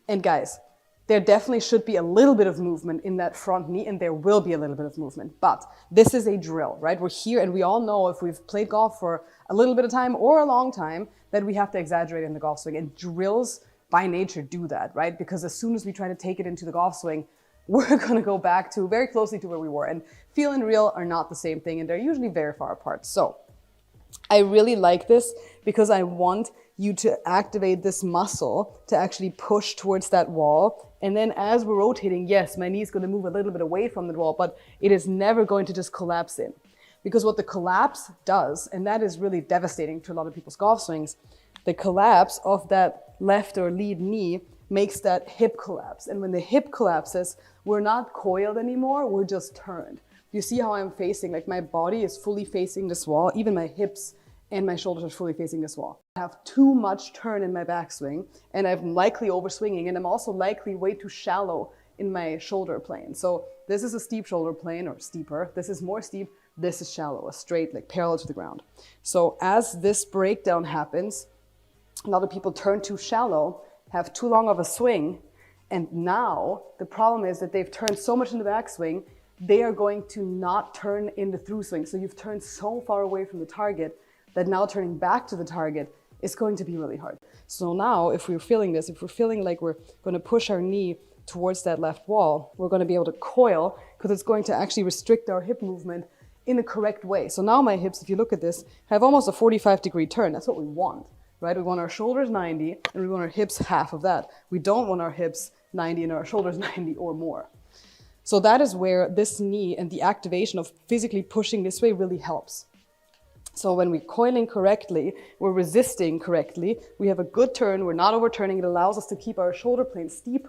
And guys, there definitely should be a little bit of movement in that front knee, and there will be a little bit of movement. But this is a drill, right? We're here, and we all know if we've played golf for a little bit of time or a long time, that we have to exaggerate in the golf swing. And drills by nature do that, right? Because as soon as we try to take it into the golf swing, we're going to go back to very closely to where we were. And feel and real are not the same thing, and they're usually very far apart. So I really like this because I want you to activate this muscle to actually push towards that wall. And then as we're rotating, yes, my knee is going to move a little bit away from the wall, but it is never going to just collapse in. Because what the collapse does, and that is really devastating to a lot of people's golf swings, the collapse of that left or lead knee makes that hip collapse. And when the hip collapses, we're not coiled anymore, we're just turned. You see how I'm facing, like my body is fully facing this wall, even my hips and my shoulders are fully facing this wall. I have too much turn in my backswing, and I'm likely overswinging, and I'm also likely way too shallow in my shoulder plane. So this is a steep shoulder plane, or steeper. This is more steep. This is shallow, a straight, like parallel to the ground. So as this breakdown happens, a lot of people turn too shallow, have too long of a swing, and now the problem is that they've turned so much in the backswing, they are going to not turn in the through swing. So you've turned so far away from the target that now turning back to the target is going to be really hard. So now if we're feeling this, if we're feeling like we're going to push our knee towards that left wall, we're going to be able to coil because it's going to actually restrict our hip movement in the correct way. So now my hips, if you look at this, have almost a 45-degree turn. That's what we want, right? We want our shoulders 90 and we want our hips half of that. We don't want our hips 90 and our shoulders 90 or more. So that is where this knee and the activation of physically pushing this way really helps. So when we're coiling correctly, we're resisting correctly, we have a good turn, we're not overturning, it allows us to keep our shoulder plane steeper.